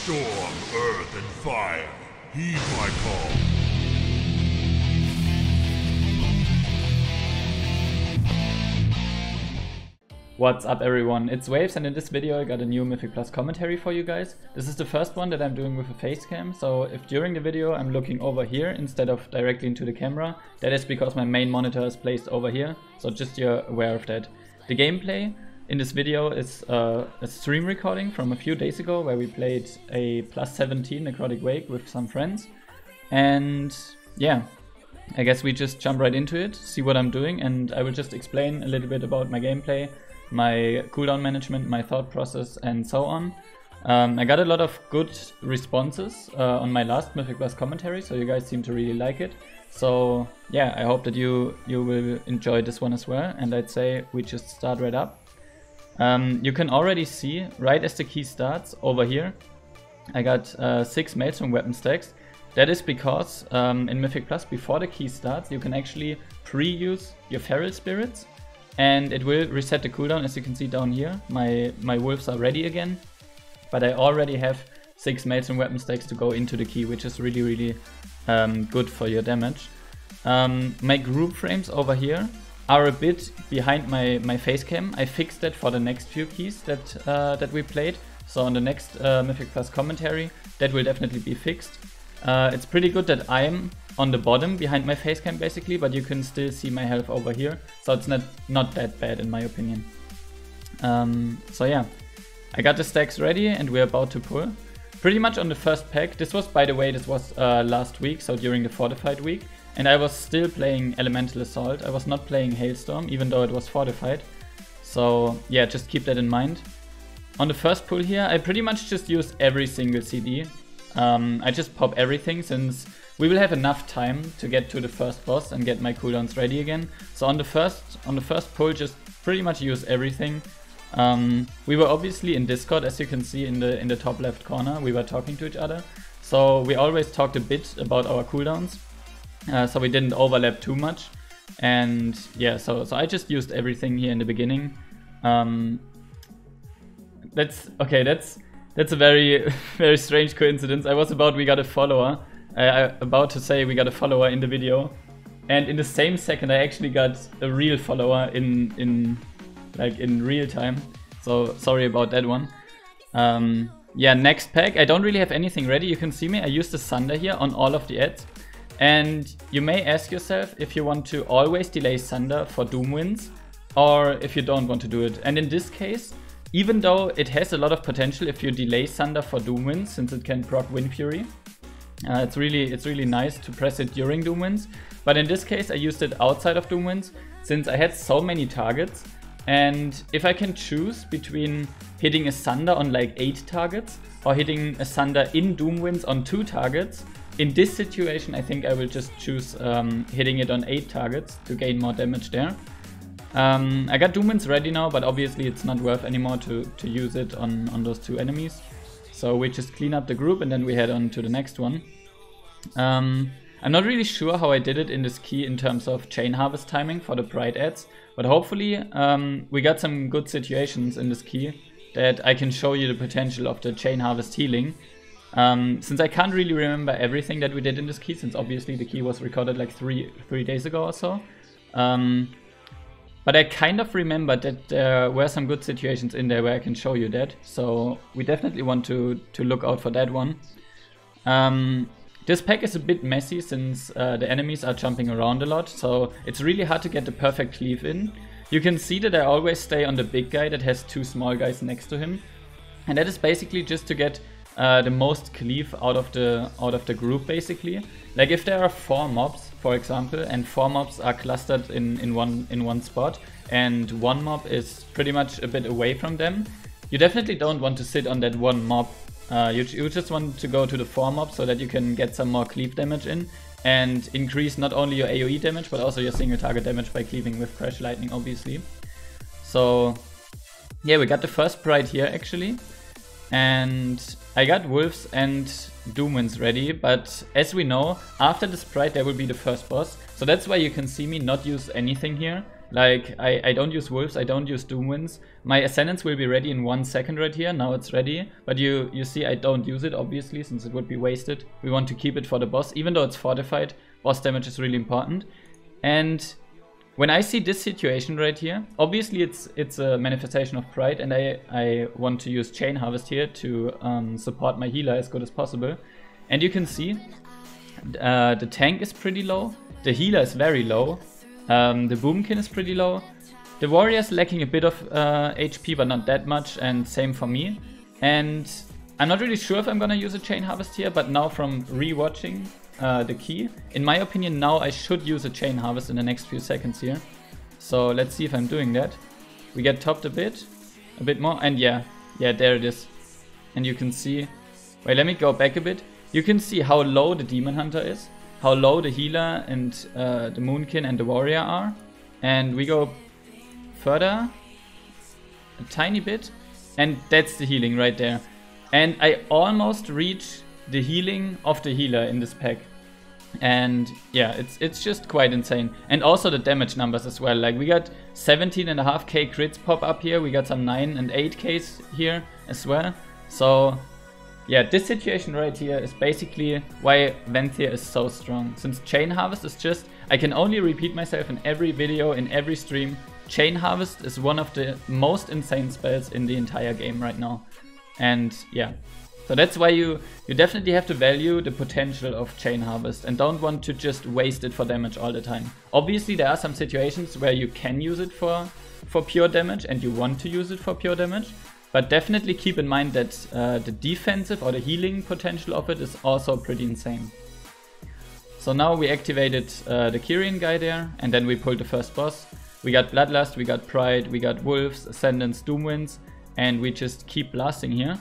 Storm, earth, and fire, heed my call. What's up everyone, it's Waves, and in this video I got a new Mythic Plus commentary for you guys. This is the first one that I'm doing with a face cam, so if during the video I'm looking over here instead of directly into the camera, that is because my main monitor is placed over here, so just you're aware of that. The gameplay in this video is a stream recording from a few days ago where we played a +17 Necrotic Wake with some friends, and yeah, I guess we just jump right into it, see what I'm doing, and I will just explain a little bit about my gameplay, my cooldown management, my thought process, and so on. I got a lot of good responses on my last Mythic Plus commentary, so you guys seem to really like it. So yeah, I hope that you will enjoy this one as well, and I'd say we just start right up. You can already see, right as the key starts, over here, I got 6 Maelstrom weapon stacks. That is because in Mythic Plus, before the key starts, you can actually pre-use your Feral Spirits, and it will reset the cooldown. As you can see down here, my wolves are ready again, but I already have 6 Maelstrom weapon stacks to go into the key, which is really good for your damage. My group frames over here are a bit behind my face cam. I fixed that for the next few keys that we played, so on the next Mythic Plus commentary that will definitely be fixed. It's pretty good that I'm on the bottom behind my face cam basically, but you can still see my health over here, so it's not that bad in my opinion. So yeah, I got the stacks ready and we're about to pull. Pretty much on the first pack. This was, by the way, last week, so during the fortified week, and I was still playing Elemental Assault. I was not playing Hailstorm, even though it was fortified. So yeah, just keep that in mind. On the first pull here, I pretty much just used every single CD. I just pop everything since we will have enough time to get to the first boss and get my cooldowns ready again. So on the first pull, just pretty much use everything. We were obviously in Discord, as you can see in the top left corner. We were talking to each other, so we always talked a bit about our cooldowns, so we didn't overlap too much. And yeah, so I just used everything here in the beginning. That's a very strange coincidence. We got a follower. About to say we got a follower in the video, and in the same second I actually got a real follower in real time. So sorry about that one. Yeah, next pack. I don't really have anything ready. You can see me. I used the Sunder here on all of the ads, and you may ask yourself if you want to always delay Sunder for Doom wins, or if you don't want to do it. And in this case, even though it has a lot of potential if you delay Sunder for Doom wins, since it can proc Wind Fury, it's really nice to press it during Doom wins. But in this case I used it outside of Doom wins, since I had so many targets, and if I can choose between hitting a Sunder on like 8 targets or hitting a Sunder in Doom wins on 2 targets, in this situation I think I will just choose hitting it on 8 targets to gain more damage there. I got Doom wins ready now, but obviously it's not worth anymore to use it on those 2 enemies. So we just clean up the group and then we head on to the next one. I'm not really sure how I did it in this key in terms of chain harvest timing for the Pride ads, but hopefully we got some good situations in this key that I can show you the potential of the chain harvest healing. Since I can't really remember everything that we did in this key, since obviously the key was recorded like three days ago or so. But I kind of remember that there were some good situations in there where I can show you that. So we definitely want to look out for that one. This pack is a bit messy since the enemies are jumping around a lot. So it's really hard to get the perfect cleave in. You can see that I always stay on the big guy that has 2 small guys next to him. And that is basically just to get the most cleave out of the group basically. Like if there are 4 mobs, for example, and 4 mobs are clustered in one spot, and 1 mob is pretty much a bit away from them, you definitely don't want to sit on that 1 mob. You just want to go to the 4 mobs so that you can get some more cleave damage in and increase not only your AoE damage but also your single target damage by cleaving with Crash Lightning obviously. So yeah, we got the first Pride here actually, and I got Wolves and Doom wins ready, but as we know, after this Pride there will be the first boss, so that's why you can see me not use anything here. Like, I don't use Wolves, I don't use Doomwinds. My Ascendance will be ready in 1 second right here, now it's ready. But you see I don't use it, obviously, since it would be wasted. We want to keep it for the boss, even though it's fortified. Boss damage is really important. And when I see this situation right here, obviously it's a manifestation of pride, and I want to use Chain Harvest here to support my healer as good as possible. And you can see the tank is pretty low, the healer is very low, the Boomkin is pretty low, the warrior is lacking a bit of HP but not that much, and same for me. And I'm not really sure if I'm gonna use a Chain Harvest here, but now from rewatching the key, in my opinion now I should use a Chain Harvest in the next few seconds here. So let's see if I'm doing that. We get topped a bit more, and yeah, there it is. And you can see, wait, let me go back a bit. You can see how low the Demon Hunter is, how low the healer and the Moonkin and the warrior are. And we go further a tiny bit, and that's the healing right there. And I almost reach the healing of the healer in this pack. And yeah, it's just quite insane. And also the damage numbers as well. Like, we got 17.5k crits pop up here, we got some 9 and 8ks here as well. So yeah, this situation right here is basically why Venthyr is so strong. Since Chain Harvest is just, I can only repeat myself in every video, in every stream, Chain Harvest is one of the most insane spells in the entire game right now. And yeah, so that's why you definitely have to value the potential of Chain Harvest and don't want to just waste it for damage all the time. Obviously there are some situations where you can use it for pure damage and you want to use it for pure damage, but definitely keep in mind that the defensive or the healing potential of it is also pretty insane. So now we activated the Kyrian guy there, and then we pulled the first boss. We got Bloodlust, we got Pride, we got Wolves, Ascendance, Doomwinds, and we just keep blasting here.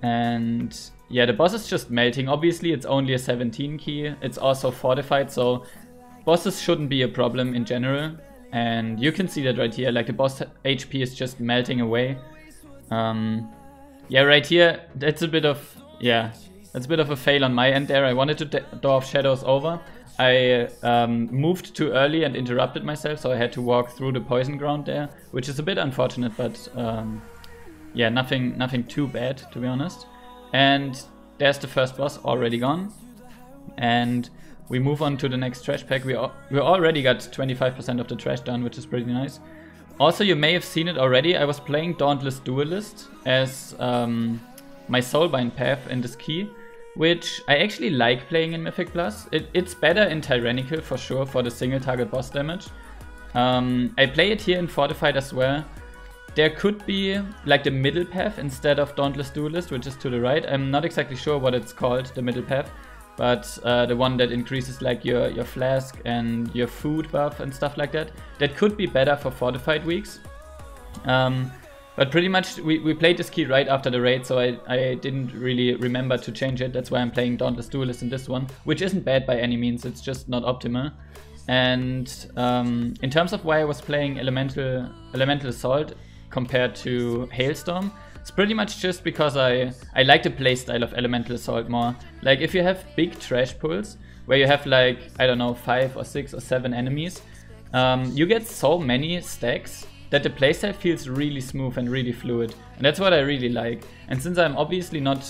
And yeah, the boss is just melting. Obviously it's only a 17 key, it's also fortified, so bosses shouldn't be a problem in general. And you can see that right here, like the boss HP is just melting away. Yeah, right here, that's a bit of a fail on my end there. I wanted to Door of Shadows over. I moved too early and interrupted myself, so I had to walk through the poison ground there, which is a bit unfortunate, but yeah, nothing too bad, to be honest. And there's the first boss already gone. And we move on to the next trash pack. We already got 25% of the trash done, which is pretty nice. Also, you may have seen it already, I was playing Dauntless Duelist as my Soulbind path in this key, which I actually like playing in Mythic Plus. It's better in Tyrannical for sure for the single target boss damage. I play it here in Fortified as well. There could be like the middle path instead of Dauntless Duelist, which is to the right. I'm not exactly sure what it's called, the middle path, but the one that increases like your flask and your food buff and stuff like that. That could be better for Fortified weeks. But pretty much we played this key right after the raid, so I didn't really remember to change it. That's why I'm playing Dauntless Duelist in this one, which isn't bad by any means, it's just not optimal. And in terms of why I was playing Elemental Assault compared to Hailstorm, it's pretty much just because I like the playstyle of Elemental Assault more. Like, if you have big trash pulls, where you have like, I don't know, 5 or 6 or 7 enemies, you get so many stacks that the playstyle feels really smooth and really fluid. And that's what I really like. And since I'm obviously not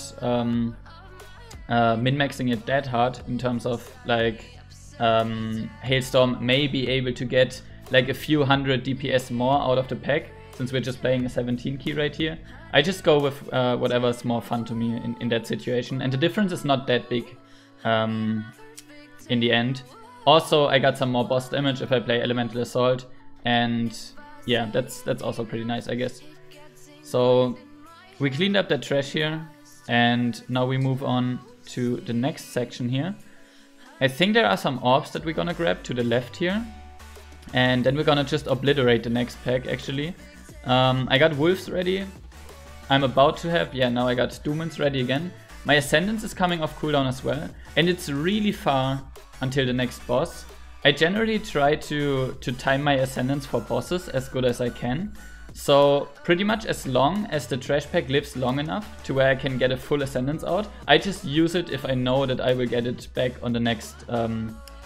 min-maxing it that hard in terms of like Hailstorm may be able to get like a few hundred DPS more out of the pack, since we're just playing a 17 key right here. I just go with whatever's more fun to me in that situation. And the difference is not that big in the end. Also, I got some more boss damage if I play Elemental Assault. And yeah, that's also pretty nice, I guess. So we cleaned up that trash here. And now we move on to the next section here. I think there are some orbs that we're gonna grab to the left here. And then we're gonna just obliterate the next pack, actually. I got Wolves ready. I'm about to have, yeah, now I got Doomwinds ready again. My Ascendance is coming off cooldown as well. And it's really far until the next boss. I generally try to time my Ascendance for bosses as good as I can. So pretty much as long as the trash pack lives long enough to where I can get a full Ascendance out, I just use it if I know that I will get it back on the next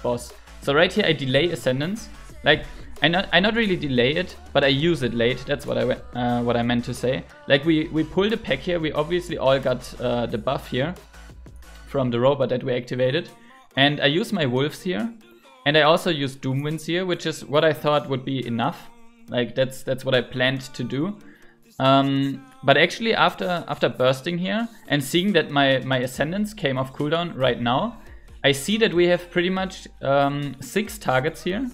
boss. So right here I delay Ascendance. Like, I not really delay it, but I use it late. That's what I meant to say. Like we pulled a pack here. We obviously all got the buff here from the robot that we activated, and I use my wolves here, and I also use doom winds here, which is what I thought would be enough. Like that's what I planned to do. But actually after bursting here and seeing that my Ascendance came off cooldown right now, I see that we have pretty much 6 targets here.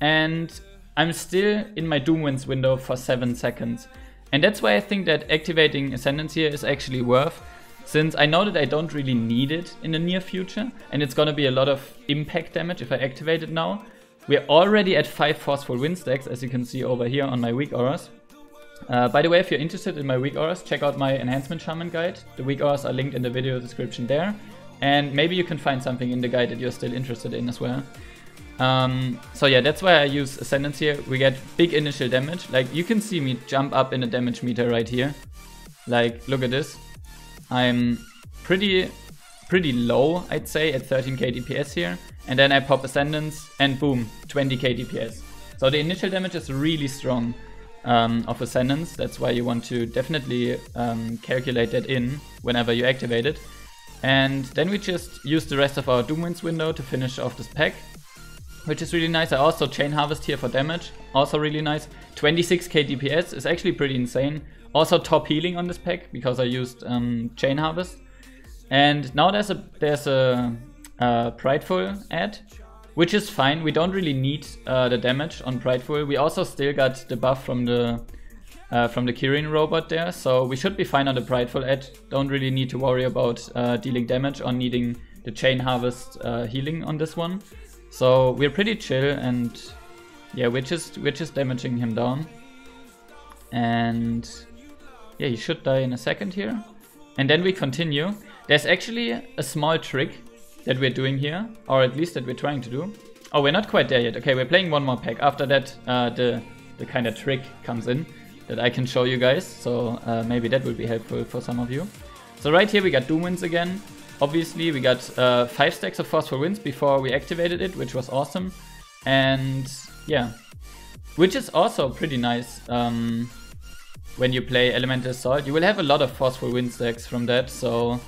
And I'm still in my Doom Winds window for 7 seconds. And that's why I think that activating Ascendance here is actually worth, since I know that I don't really need it in the near future, and it's gonna be a lot of impact damage if I activate it now. We're already at 5 Forceful Wind stacks, as you can see over here on my weak auras. By the way, if you're interested in my weak auras, check out my Enhancement Shaman guide. The weak auras are linked in the video description there. And maybe you can find something in the guide that you're still interested in as well. So yeah, that's why I use Ascendance here. We get big initial damage. Like you can see me jump up in the damage meter right here. Like look at this. I'm pretty low, I'd say, at 13k DPS here. And then I pop Ascendance and boom, 20k DPS. So the initial damage is really strong of Ascendance. That's why you want to definitely calculate that in whenever you activate it. And then we just use the rest of our Doom Winds window to finish off this pack, which is really nice. I also Chain Harvest here for damage, also really nice. 26k DPS is actually pretty insane. Also top healing on this pack because I used Chain Harvest. And now there's a Prideful add, which is fine. We don't really need the damage on Prideful. We also still got the buff from the Kirin robot there, so we should be fine on the Prideful add. Don't really need to worry about dealing damage or needing the Chain Harvest healing on this one. So we're pretty chill, and yeah, we're just damaging him down. And yeah, he should die in a second here. And then we continue. There's actually a small trick that we're doing here, or at least that we're trying to do. Oh, we're not quite there yet. Okay, we're playing one more pack. After that, the kind of trick comes in that I can show you guys. So maybe that will be helpful for some of you. So right here we got Doom Winds again. Obviously we got 5 stacks of Forceful Winds before we activated it, which was awesome. And yeah, which is also pretty nice when you play Elemental Assault. You will have a lot of Forceful Wind stacks from that, so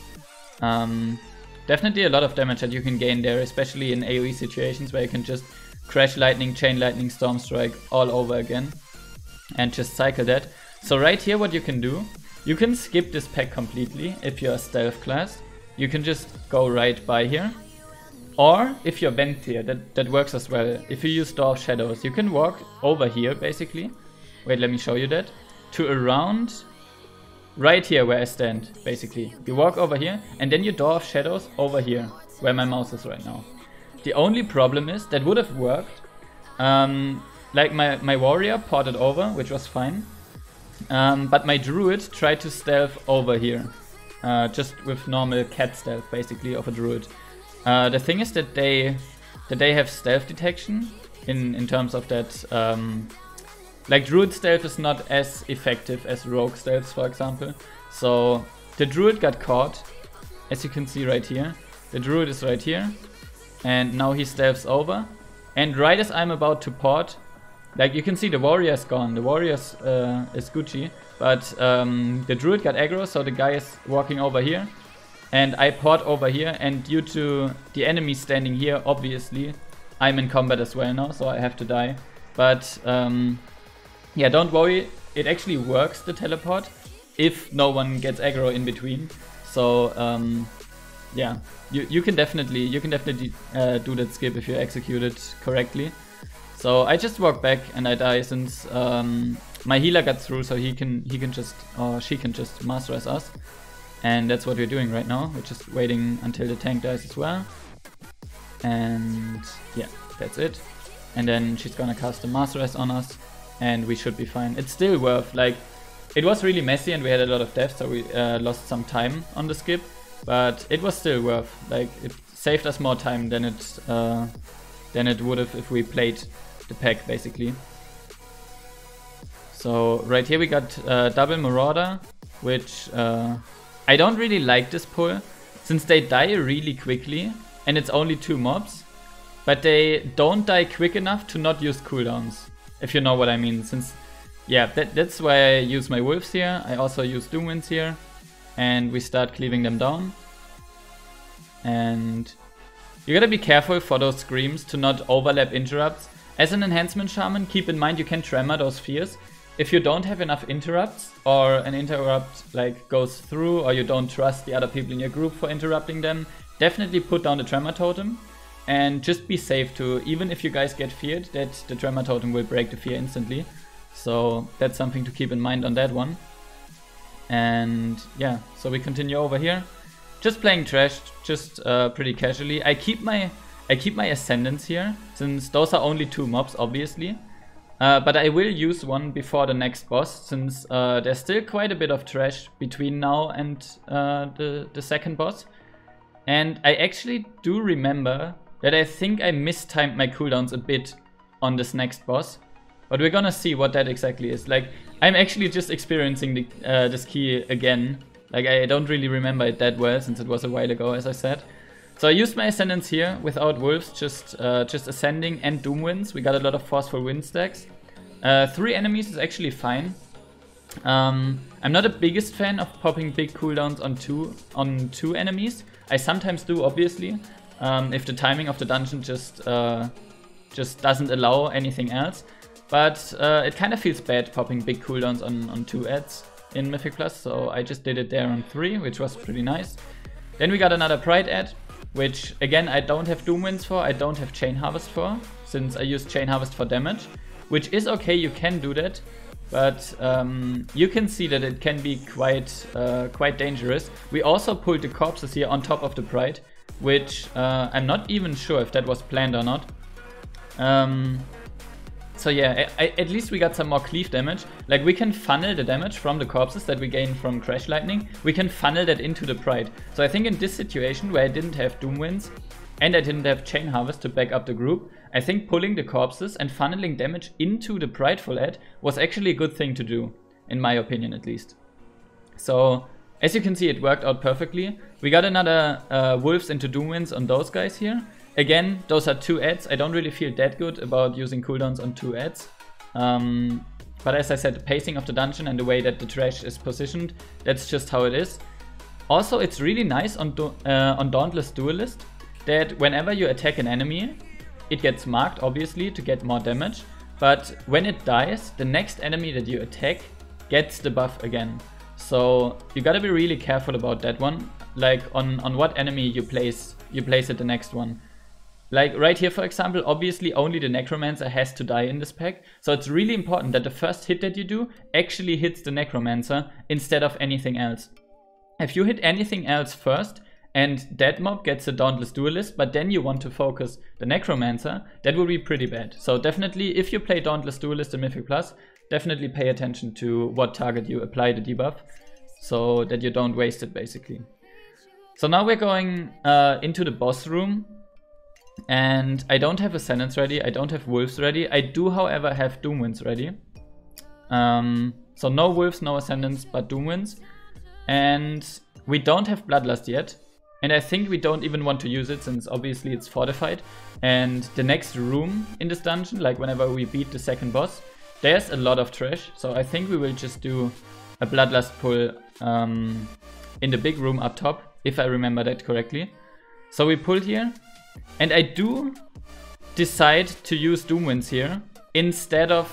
definitely a lot of damage that you can gain there, especially in AoE situations where you can just Crash Lightning, Chain Lightning, Storm Strike all over again and just cycle that. So right here what you can do, you can skip this pack completely if you're a stealth class. You can just go right by here. Or if you're Vent here, that works as well. If you use Door of Shadows, you can walk over here basically. Wait, let me show you that. To around right here where I stand, basically. You walk over here and then you Door of Shadows over here, where my mouse is right now. The only problem is, that would have worked. Like my warrior ported over, which was fine. But my druid tried to stealth over here. Just with normal cat stealth, basically, of a druid. The thing is that they have stealth detection in terms of that. Like druid stealth is not as effective as rogue stealth, for example. So the druid got caught, as you can see right here. The druid is right here, and now he stealths over. And right as I'm about to port, like you can see the warrior is gone. The warrior is Gucci, but the druid got aggro, so the guy is walking over here. And I port over here, and due to the enemy standing here, obviously, I'm in combat as well now, so I have to die. But yeah, don't worry, it actually works, the teleport, if no one gets aggro in between. So yeah, you can definitely do that skip if you execute it correctly. So I just walk back and I die, since my healer got through, so he can just, or she can just masterize us. And that's what we're doing right now. We're just waiting until the tank dies as well. And yeah, that's it. And then she's gonna cast a masterize on us, and we should be fine. It's still worth, like, it was really messy and we had a lot of deaths, so we lost some time on the skip. But it was still worth, like, it saved us more time than it would have if we played the pack, basically. So right here we got double Marauder, which I don't really like this pull, since they die really quickly and it's only 2 mobs. but they don't die quick enough to not use cooldowns, if you know what I mean. Since, yeah, that's why I use my wolves here. I also use Doomwinds here, and we start cleaving them down. And you gotta be careful for those screams to not overlap interrupts. As an Enhancement Shaman, keep in mind you can tremor those fears. If you don't have enough interrupts, or an interrupt like goes through, or you don't trust the other people in your group for interrupting them, definitely put down the tremor totem. And just be safe too, even if you guys get feared, that the tremor totem will break the fear instantly. So that's something to keep in mind on that one. And yeah, so we continue over here. Just playing trash, just pretty casually. I keep my Ascendance here, since those are only 2 mobs, obviously. But I will use one before the next boss, since there's still quite a bit of trash between now and the second boss. And I actually do remember that I think I mistimed my cooldowns a bit on this next boss. But we're gonna see what that exactly is. Like, I'm actually just experiencing this key again. Like, I don't really remember it that well, since it was a while ago, as I said. So I used my Ascendance here without wolves, just Ascending and Doomwinds. We got a lot of Forceful wind stacks. 3 enemies is actually fine. I'm not the biggest fan of popping big cooldowns on two enemies. I sometimes do, obviously, if the timing of the dungeon just doesn't allow anything else. But it kind of feels bad popping big cooldowns on 2 ads in Mythic Plus, so I just did it there on 3, which was pretty nice. Then we got another Pride ad, which again I don't have Doomwinds for, I don't have Chain Harvest for, since I use Chain Harvest for damage, which is okay, you can do that, but you can see that it can be quite dangerous. We also pulled the corpses here on top of the Pride, which I'm not even sure if that was planned or not. So yeah, at least we got some more cleave damage. Like, we can funnel the damage from the corpses that we gain from Crash Lightning. We can funnel that into the Pride. So I think in this situation where I didn't have Doomwinds and I didn't have Chain Harvest to back up the group, I think pulling the corpses and funneling damage into the Prideful ad was actually a good thing to do, in my opinion at least. So as you can see, it worked out perfectly. We got another Wolves into Doomwinds on those guys here. Again, those are 2 ads. I don't really feel that good about using cooldowns on 2 ads. But as I said, the pacing of the dungeon and the way that the trash is positioned, that's just how it is. Also, it's really nice on Dauntless Duelist that whenever you attack an enemy, it gets marked, obviously, to get more damage. But when it dies, the next enemy that you attack gets the buff again. So you gotta be really careful about that one. Like, on what enemy you place it the next one. Like right here, for example, obviously only the Necromancer has to die in this pack. So it's really important that the first hit that you do actually hits the Necromancer instead of anything else. If you hit anything else first and that mob gets a Dauntless Duelist, but then you want to focus the Necromancer, that will be pretty bad. So definitely, if you play Dauntless Duelist in Mythic Plus, definitely pay attention to what target you apply the debuff, so that you don't waste it, basically. So now we're going into the boss room. And I don't have Ascendance ready, I don't have Wolves ready. I do, however, have Doomwinds ready. So no Wolves, no Ascendance, but Doomwinds. And we don't have Bloodlust yet. And I think we don't even want to use it, since obviously it's fortified. And the next room in this dungeon, like whenever we beat the second boss, there's a lot of trash. So I think we will just do a Bloodlust pull in the big room up top, if I remember that correctly. So we pulled here. And I do decide to use Doomwinds here instead of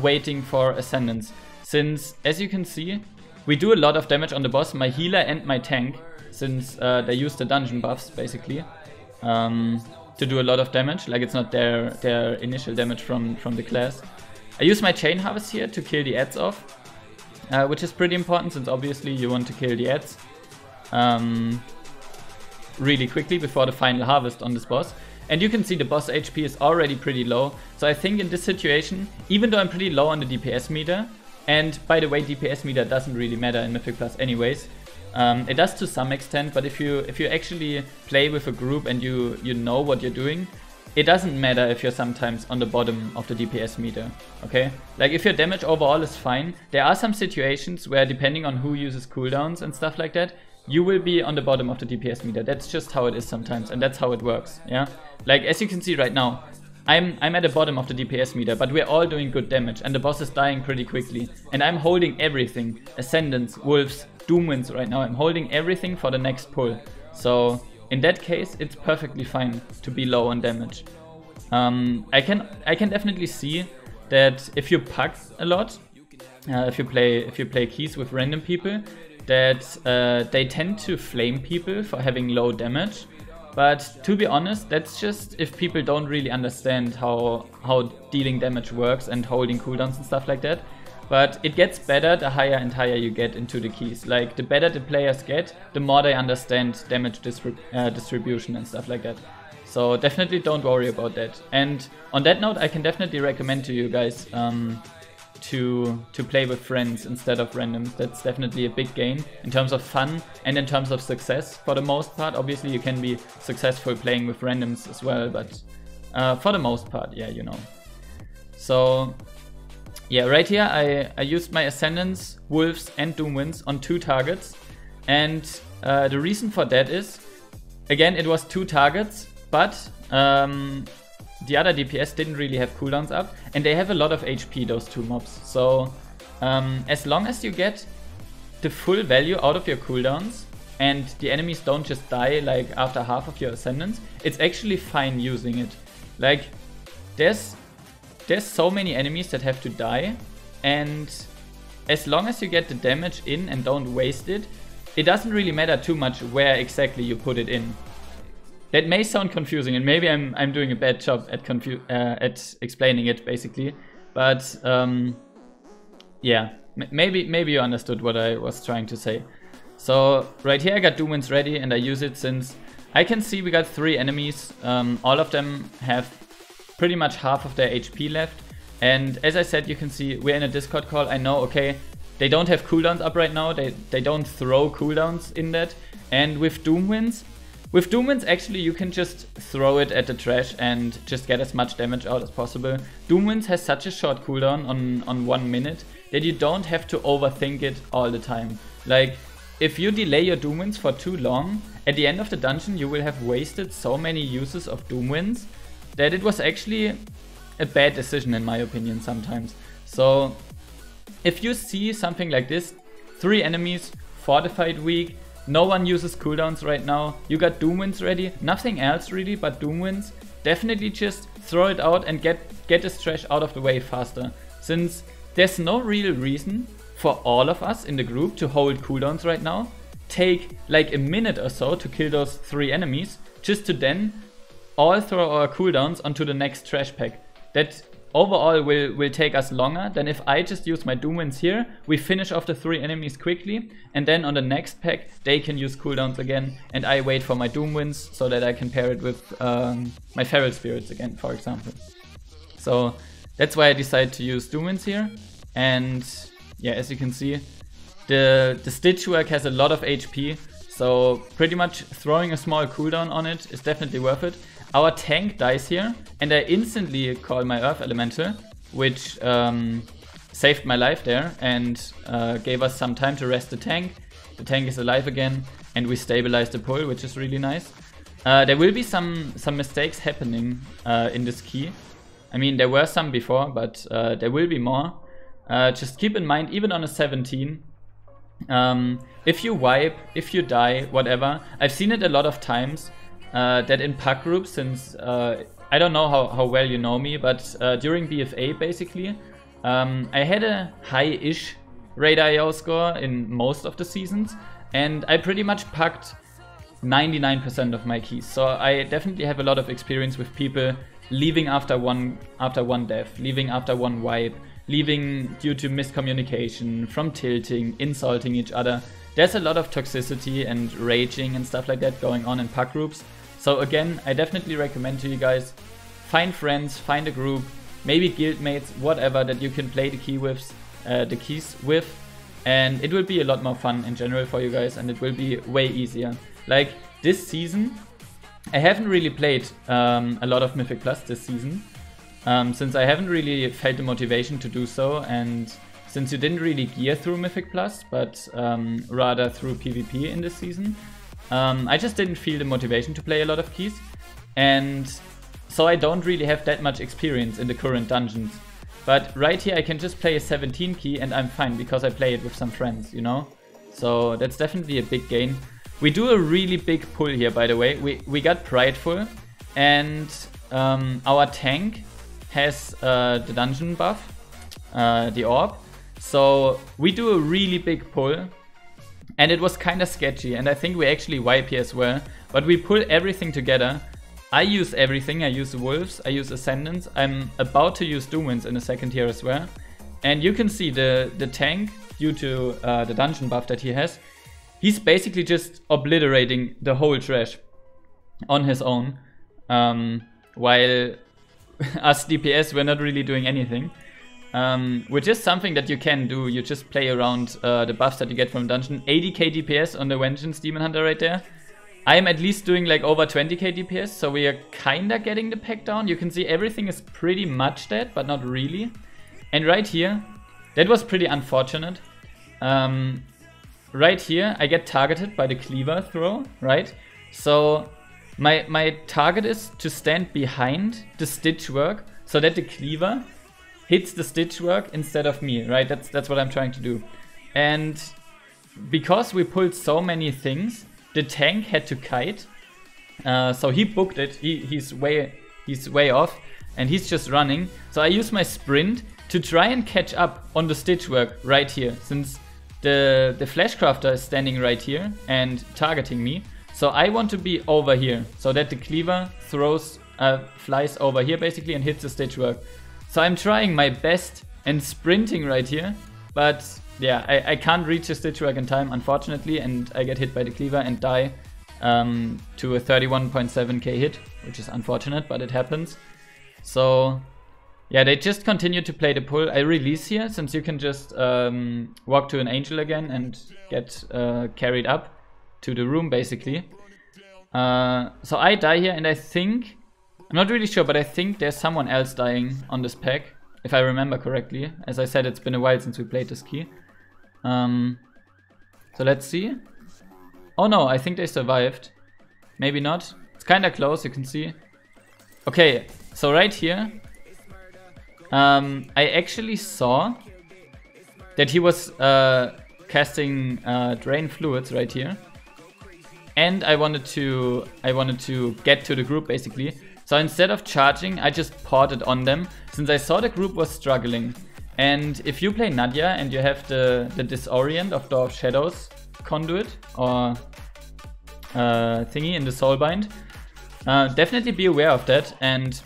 waiting for Ascendance. Since, as you can see, we do a lot of damage on the boss, my healer and my tank, since they use the dungeon buffs, basically, to do a lot of damage. Like, it's not their initial damage from the class. I use my Chain Harvest here to kill the ads off, which is pretty important, since obviously you want to kill the ads really quickly before the final harvest on this boss. And you can see the boss HP is already pretty low. So I think in this situation, even though I'm pretty low on the DPS meter, and by the way, DPS meter doesn't really matter in Mythic Plus anyways, it does to some extent, but if you actually play with a group and you know what you're doing, it doesn't matter if you're sometimes on the bottom of the DPS meter, okay? Like, if your damage overall is fine, there are some situations where, depending on who uses cooldowns and stuff like that, you will be on the bottom of the DPS meter. That's just how it is sometimes, and that's how it works, yeah? Like, as you can see right now, I'm at the bottom of the DPS meter, but we're all doing good damage, and the boss is dying pretty quickly. And I'm holding everything. Ascendance, Wolves, Doomwinds right now. I'm holding everything for the next pull. So, in that case, it's perfectly fine to be low on damage. I can definitely see that if you pack a lot, if you play keys with random people, that they tend to flame people for having low damage. But to be honest, that's just if people don't really understand how dealing damage works and holding cooldowns and stuff like that. But it gets better the higher and higher you get into the keys. Like, the better the players get, the more they understand damage distribution and stuff like that. So definitely don't worry about that. And on that note, I can definitely recommend to you guys to play with friends instead of randoms. That's definitely a big gain in terms of fun and in terms of success for the most part. Obviously you can be successful playing with randoms as well, but for the most part, yeah, you know. So yeah, right here I used my Ascendance, Wolves and Doomwinds on 2 targets, and the reason for that is, again, it was 2 targets, but the other DPS didn't really have cooldowns up, and they have a lot of HP, those 2 mobs. So as long as you get the full value out of your cooldowns and the enemies don't just die like after half of your Ascendance, it's actually fine using it. Like, there's so many enemies that have to die, and as long as you get the damage in and don't waste it, it doesn't really matter too much where exactly you put it in. That may sound confusing, and maybe I'm doing a bad job at explaining it, basically. But yeah, maybe you understood what I was trying to say. So right here I got Doomwinds ready, and I use it since I can see we got 3 enemies. All of them have pretty much half of their HP left. And as I said, you can see we're in a Discord call. I know, okay, they don't have cooldowns up right now. They don't throw cooldowns in that. And with Doomwinds, actually, you can just throw it at the trash and just get as much damage out as possible. Doomwinds has such a short cooldown on 1 minute that you don't have to overthink it all the time. Like, if you delay your Doomwinds for too long, at the end of the dungeon you will have wasted so many uses of Doomwinds that it was actually a bad decision in my opinion sometimes. So if you see something like this, 3 enemies, fortified weak, no one uses cooldowns right now, you got Doomwinds ready, nothing else really but Doomwinds, definitely just throw it out and get this trash out of the way faster. Since there's no real reason for all of us in the group to hold cooldowns right now, take like a minute or so to kill those 3 enemies, just to then all throw our cooldowns onto the next trash pack. That overall will take us longer than if I just use my Doomwinds here, we finish off the 3 enemies quickly, and then on the next pack they can use cooldowns again, and I wait for my Doomwinds so that I can pair it with my Feral Spirits again, for example. So that's why I decided to use Doomwinds here, and yeah, as you can see, the Stitch work has a lot of HP, so pretty much throwing a small cooldown on it is definitely worth it. Our tank dies here, and I instantly call my Earth Elemental, which saved my life there and gave us some time to rest the tank. The tank is alive again, and we stabilize the pull, which is really nice. There will be some mistakes happening in this key. I mean, there were some before, but there will be more. Just keep in mind, even on a 17, if you wipe, if you die, whatever, I've seen it a lot of times. That in pack groups, since I don't know how well you know me, but during BFA basically, I had a high-ish radar IO score in most of the seasons, and I pretty much packed 99% of my keys. So I definitely have a lot of experience with people leaving after one death, leaving after 1 wipe, leaving due to miscommunication, from tilting, insulting each other. There's a lot of toxicity and raging and stuff like that going on in pack groups. So again, I definitely recommend to you guys, find friends, find a group, maybe guildmates, whatever that you can play the keys with, and it will be a lot more fun in general for you guys, and it will be way easier. Like this season, I haven't really played a lot of Mythic Plus this season, since I haven't really felt the motivation to do so, and since you didn't really gear through Mythic Plus, but rather through PvP in this season. I just didn't feel the motivation to play a lot of keys, and so I don't really have that much experience in the current dungeons. But right here I can just play a 17 key and I'm fine, because I play it with some friends, you know? So that's definitely a big gain. We do a really big pull here, by the way. We got Prideful, and our tank has the dungeon buff, the orb. So we do a really big pull, and it was kind of sketchy, and I think we actually wipe here as well. But we pull everything together. I use everything. I use Wolves, I use Ascendance. I'm about to use Doomwinds in a second here as well. And you can see the tank, due to the dungeon buff that he has, he's basically just obliterating the whole trash on his own. While us DPS, we're not really doing anything. Which is something that you can do. You just play around the buffs that you get from dungeon. 80k DPS on the Vengeance Demon Hunter right there. I'm at least doing like over 20k DPS, so we are kinda getting the pack down. You can see everything is pretty much dead, but not really. And right here, that was pretty unfortunate. Right here, I get targeted by the cleaver throw, right? So my target is to stand behind the stitch work so that the cleaver hits the stitch work instead of me, right? That's what I'm trying to do. And because we pulled so many things, the tank had to kite. So he booked it. He's way off, and he's just running. So I use my sprint to try and catch up on the stitch work right here, since the Fleshcrafter is standing right here and targeting me. So I want to be over here, so that the cleaver flies over here basically and hits the stitch work. So I'm trying my best and sprinting right here, but yeah, I can't reach the stitch work in time, unfortunately, and I get hit by the cleaver and die to a 31.7k hit, which is unfortunate, but it happens. So yeah, they just continue to play the pull. I release here, since you can just walk to an angel again and get carried up to the room, basically. So I die here, and I think, I'm not really sure, but I think there's someone else dying on this pack, if I remember correctly. As I said, it's been a while since we played this key. So let's see. Oh no, I think they survived. Maybe not. It's kind of close, you can see. Okay, so right here, I actually saw that he was casting Drain Fluids right here. And I wanted to get to the group, basically. So instead of charging, I just ported on them, since I saw the group was struggling. And if you play Nadia and you have the Disorient of Door of Shadows conduit or thingy in the Soulbind, definitely be aware of that, and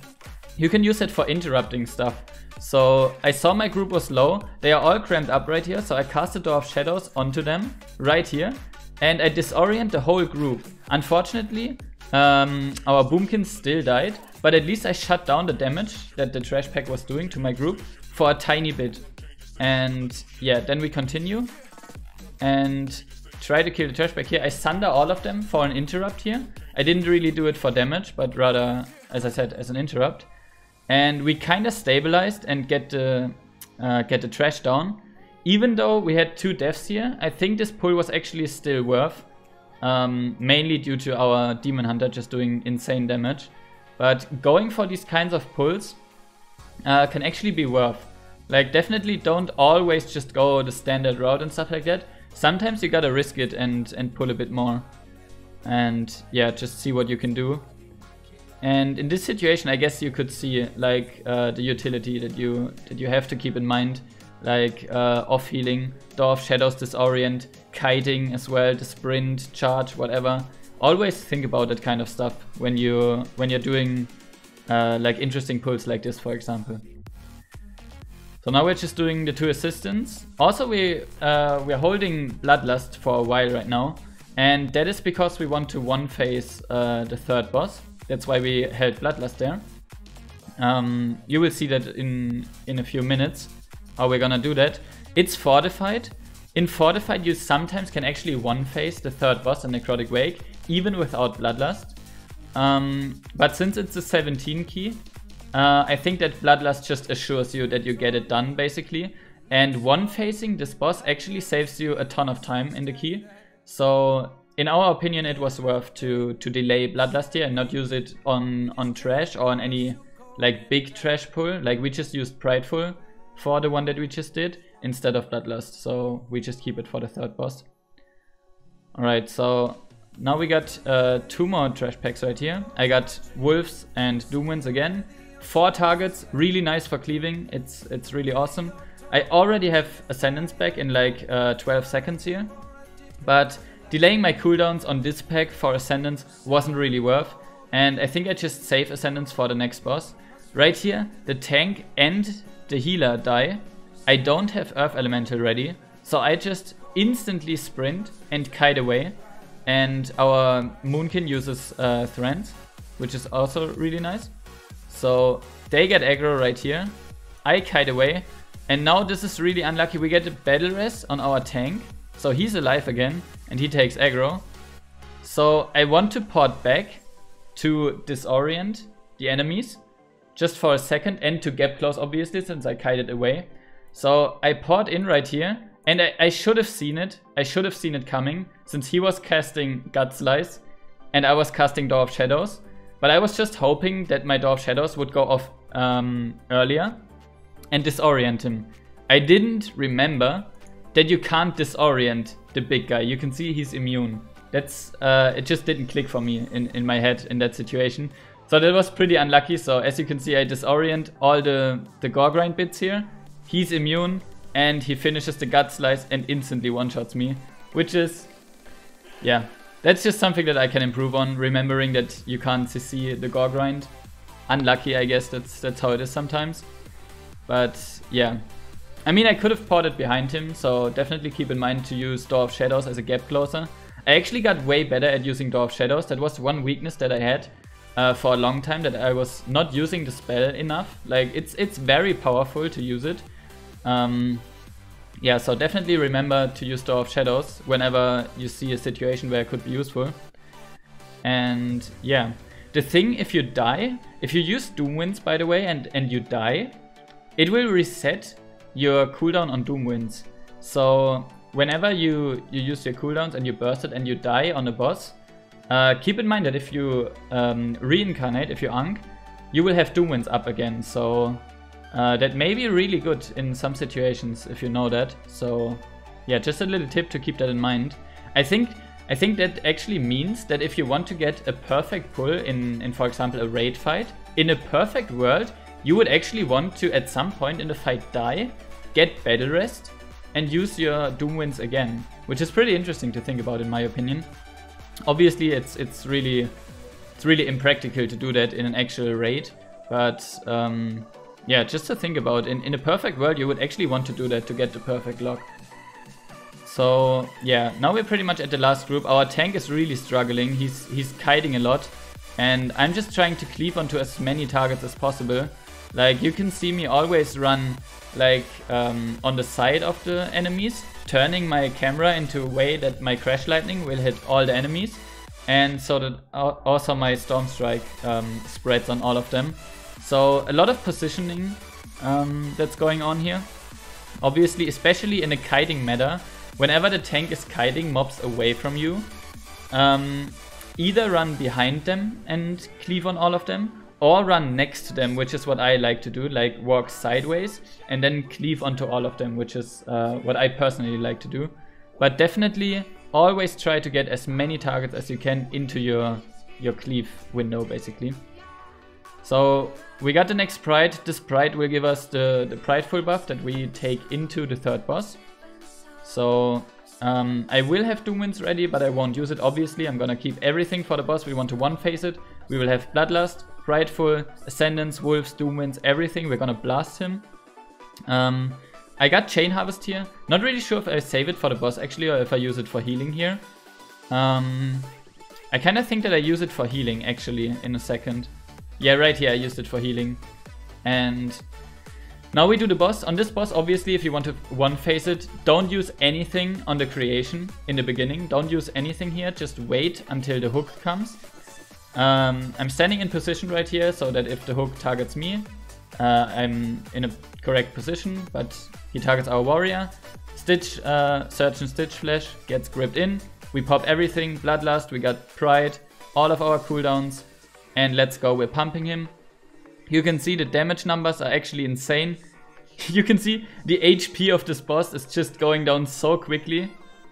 you can use it for interrupting stuff. So I saw my group was low, they are all cramped up right here, so I cast the Door of Shadows onto them right here, and I disorient the whole group. Unfortunately, our Boomkin still died, but at least I shut down the damage that the trash pack was doing to my group for a tiny bit. And yeah, then we continue and try to kill the trash pack here. I sunder all of them for an interrupt here. I didn't really do it for damage, but rather, as I said, as an interrupt. And we kind of stabilized and get the trash down. Even though we had 2 deaths here, I think this pull was actually still worth. Mainly due to our Demon Hunter just doing insane damage. But going for these kinds of pulls can actually be worth. Like, definitely don't always just go the standard route and stuff like that. Sometimes you gotta risk it and pull a bit more. And yeah, just see what you can do. And in this situation, I guess you could see like the utility that you have to keep in mind. Like off healing, Door of Shadows, Disorient, kiting as well, the sprint, charge, whatever. Always think about that kind of stuff when you're doing like interesting pulls like this, for example. So now we're just doing the 2 assistants. Also, we're holding Bloodlust for a while right now, and that is because we want to one-phase the 3rd boss. That's why we held Bloodlust there. You will see that in a few minutes how we're gonna do that. It's fortified. In fortified, you sometimes can actually one-phase the 3rd boss in Necrotic Wake, even without Bloodlust. But since it's a 17 key, I think that Bloodlust just assures you that you get it done, basically. And one facing this boss actually saves you a ton of time in the key. So in our opinion, it was worth to delay Bloodlust here and not use it on trash or on any like big trash pull. Like we just used Prideful for the one that we just did instead of Bloodlust. So we just keep it for the third boss. Alright, so now we got 2 more trash packs right here. I got Wolves and Doomwinds again. 4 targets, really nice for cleaving. It's really awesome. I already have Ascendance back in like 12 seconds here. But delaying my cooldowns on this pack for Ascendance wasn't really worth. And I think I just save Ascendance for the next boss. Right here, the tank and the healer die. I don't have Earth Elemental ready. So I just instantly sprint and kite away. And our Moonkin uses Thrands, which is also really nice. So they get aggro right here. I kite away. And now this is really unlucky. We get a battle rest on our tank. So he's alive again and he takes aggro. So I want to port back to disorient the enemies just for a second and to gap close obviously since I kited away. So I port in right here and I should have seen it. I should have seen it coming since he was casting Gut Slice and I was casting Door of Shadows. But I was just hoping that my Door of Shadows would go off earlier and disorient him. I didn't remember that you can't disorient the big guy. You can see he's immune. That's it just didn't click for me in my head in that situation. So that was pretty unlucky. So as you can see, I disorient all the gore grind bits here. He's immune and he finishes the Gut Slice and instantly one-shots me. Which is, yeah, that's just something that I can improve on. Remembering that you can't CC the gore grind. Unlucky, I guess that's how it is sometimes. But yeah, I mean I could have ported behind him. So definitely keep in mind to use Door of Shadows as a gap closer. I actually got way better at using Door of Shadows. That was one weakness that I had for a long time, that I was not using the spell enough. Like it's very powerful to use it. Yeah, so definitely remember to use Door of Shadows whenever you see a situation where it could be useful. And yeah, the thing, if you die, if you use Doomwinds by the way and you die, it will reset your cooldown on Doomwinds. So whenever you use your cooldowns and you burst it and you die on a boss, keep in mind that if you reincarnate, if you Ankh, you will have Doomwinds up again. So that may be really good in some situations if you know that. So yeah, just a little tip to keep that in mind. I think that actually means that if you want to get a perfect pull in for example a raid fight, in a perfect world you would actually want to at some point in the fight die, get battle rest and use your Doomwinds again, which is pretty interesting to think about in my opinion. Obviously it's really impractical to do that in an actual raid, but yeah, just to think about, in a perfect world you would actually want to do that to get the perfect lock. So yeah, now we're pretty much at the last group. Our tank is really struggling, he's kiting a lot and I'm just trying to cleave onto as many targets as possible. Like you can see me always run like on the side of the enemies, turning my camera into a way that my Crash Lightning will hit all the enemies, and so that also my Storm Strike spreads on all of them. So a lot of positioning that's going on here. Obviously, especially in a kiting meta, whenever the tank is kiting mobs away from you, either run behind them and cleave on all of them, or run next to them, which is what I like to do, like walk sideways and then cleave onto all of them, which is what I personally like to do. But definitely always try to get as many targets as you can into your cleave window basically. So we got the next Pride. This Pride will give us the Prideful buff that we take into the third boss. So I will have Doomwinds ready, but I won't use it obviously. I'm gonna keep everything for the boss. We want to one-phase it. We will have Bloodlust, Prideful, Ascendance, Wolves, Doomwinds, everything. We're gonna blast him. I got Chain Harvest here. Not really sure if I save it for the boss actually, or if I use it for healing here. I kind of think that I use it for healing actually in a second. Yeah, right here I used it for healing. And now we do the boss. On this boss, obviously, if you want to one-phase it, don't use anything on the creation in the beginning. Don't use anything here. Just wait until the hook comes. I'm standing in position right here so that if the hook targets me, I'm in a correct position, but he targets our warrior. Stitch, Search and Stitch Flash gets gripped in. We pop everything, Bloodlust, we got Pride, all of our cooldowns, and let's go, we're pumping him. You can see the damage numbers are actually insane. You can see the HP of this boss is just going down so quickly.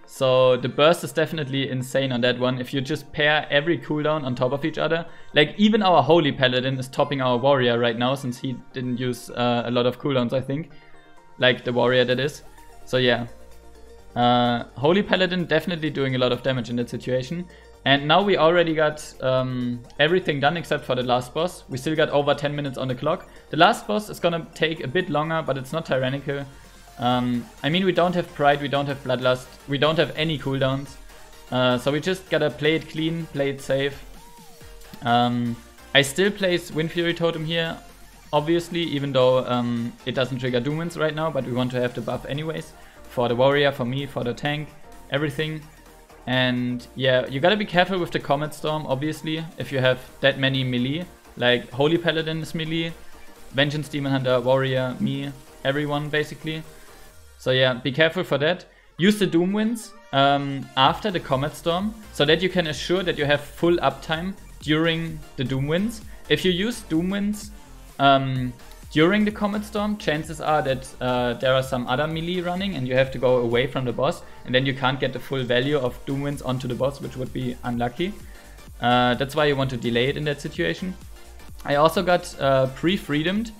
So the burst is definitely insane on that one. If you just pair every cooldown on top of each other, like even our Holy Paladin is topping our warrior right now, since he didn't use a lot of cooldowns, I think. Like the warrior that is. So yeah. Holy Paladin definitely doing a lot of damage in that situation. And now we already got everything done except for the last boss. We still got over 10 minutes on the clock. The last boss is gonna take a bit longer, but it's not tyrannical. I mean, we don't have Pride, we don't have Bloodlust, we don't have any cooldowns. So we just gotta play it clean, play it safe. I still place Wind Fury Totem here, obviously, even though it doesn't trigger Doom Winds right now, but we want to have the buff anyways. For the warrior, for me, for the tank, everything. And yeah, you gotta be careful with the Comet Storm, obviously, if you have that many melee. Like, Holy Paladin is melee, Vengeance Demon Hunter, Warrior, me, everyone basically. So yeah, be careful for that. Use the Doom Winds after the Comet Storm, so that you can assure that you have full uptime during the Doom Winds. If you use Doom Winds during the Comet Storm, chances are that there are some other melee running and you have to go away from the boss, and then you can't get the full value of Doom Winds onto the boss, which would be unlucky. That's why you want to delay it in that situation. I also got pre-freedomed.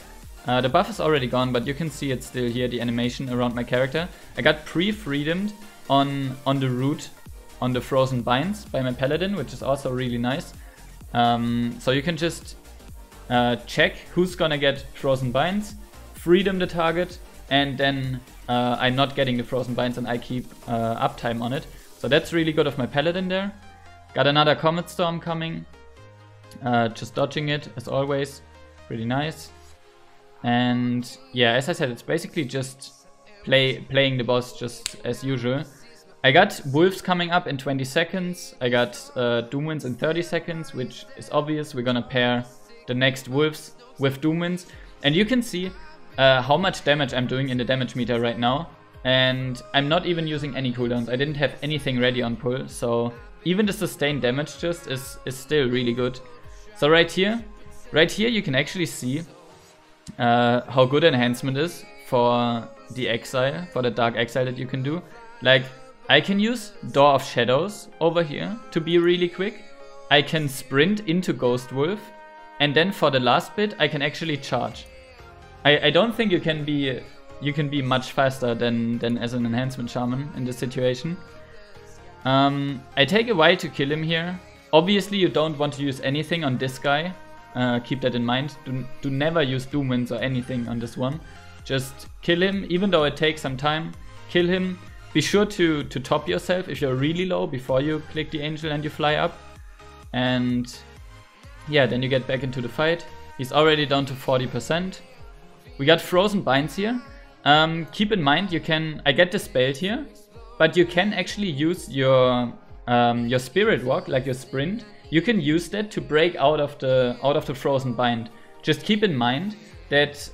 The buff is already gone, but you can see it still here, the animation around my character. I got pre-freedomed on the root, on the Frozen Binds by my Paladin, which is also really nice. So you can just check who's gonna get Frozen Binds, freedom the target, and then I'm not getting the Frozen Binds and I keep uptime on it. So that's really good of my Paladin there. Got another Comet Storm coming. Just dodging it as always. Pretty nice. And yeah, as I said, it's basically just playing the boss just as usual. I got Wolves coming up in 20 seconds. I got Doom Winds in 30 seconds, which is obvious. We're gonna pair the next Wolves with Doom Winds. And you can see how much damage I'm doing in the damage meter right now. And I'm not even using any cooldowns. I didn't have anything ready on pull. So even the sustained damage just is still really good. So right here you can actually see how good Enhancement is for the Exile, for the Dark Exile that you can do. Like, I can use Door of Shadows over here to be really quick. I can sprint into Ghost Wolf, and then for the last bit I can actually charge. I don't think you can be much faster than as an Enhancement Shaman in this situation. I take a while to kill him here. Obviously you don't want to use anything on this guy. Keep that in mind. Do never use Doom Winds or anything on this one. Just kill him, even though it takes some time. Kill him. Be sure to top yourself if you're really low before you click the Angel and you fly up. And yeah, then you get back into the fight. He's already down to 40%. We got Frozen Binds here. Keep in mind, I get dispelled here, but you can actually use your Spirit Walk, like your sprint. You can use that to break out of the Frozen Bind. Just keep in mind that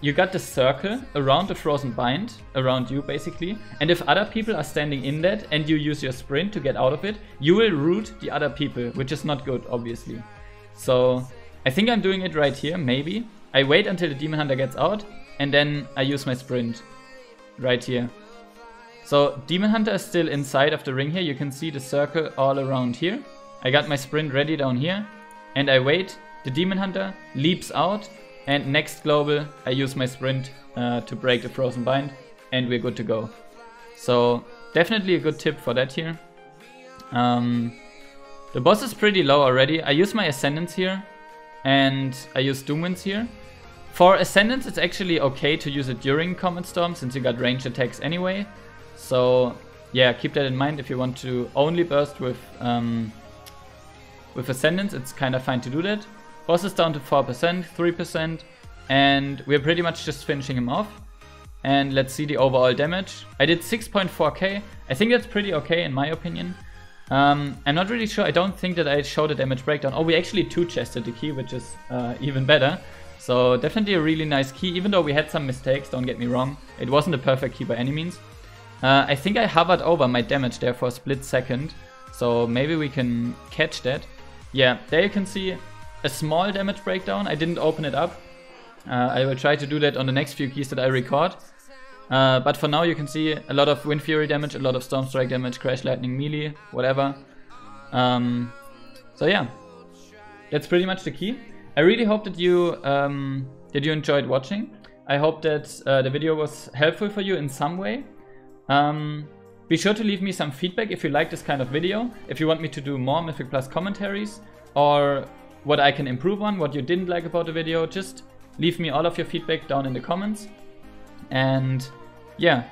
you got the circle around the Frozen Bind, around you basically, and if other people are standing in that and you use your sprint to get out of it, you will root the other people, which is not good, obviously. So I think I'm doing it right here, maybe. I wait until the Demon Hunter gets out, and then I use my sprint right here. So Demon Hunter is still inside of the ring here. You can see the circle all around here. I got my sprint ready down here, and I wait. The Demon Hunter leaps out, and next global I use my sprint to break the Frozen Bind, and we're good to go. So definitely a good tip for that here. The boss is pretty low already. I use my Ascendance here, and I use Doom Winds here. For Ascendance it's actually okay to use it during Comet Storm, since you got ranged attacks anyway. So yeah, keep that in mind. If you want to only burst with Ascendance, it's kind of fine to do that. Boss is down to 4%, 3%, and we're pretty much just finishing him off. And let's see the overall damage. I did 6.4k. I think that's pretty okay in my opinion. I'm not really sure. I don't think that I showed a damage breakdown. Oh, we actually 2-chested the key, which is even better. So definitely a really nice key, even though we had some mistakes, don't get me wrong. It wasn't a perfect key by any means. I think I hovered over my damage there for a split second, so maybe we can catch that. Yeah, there you can see a small damage breakdown. I didn't open it up. I will try to do that on the next few keys that I record. But for now you can see a lot of Wind Fury damage, a lot of Storm Strike damage, Crash Lightning melee, whatever. So yeah, that's pretty much the key. I really hope that you enjoyed watching. I hope that the video was helpful for you in some way. Be sure to leave me some feedback if you like this kind of video, if you want me to do more Mythic Plus commentaries, or what I can improve on, what you didn't like about the video. Just leave me all of your feedback down in the comments. And yeah,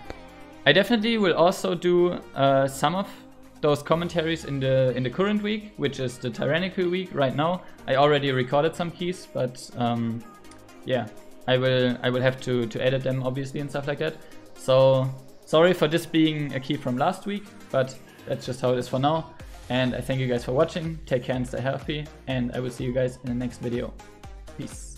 I definitely will also do some of those commentaries in the current week, which is the Tyrannical week right now. I already recorded some keys, but yeah, I will have to edit them obviously and stuff like that. So sorry for this being a key from last week, but that's just how it is for now. And I thank you guys for watching. Take care and stay healthy, and I will see you guys in the next video. Peace.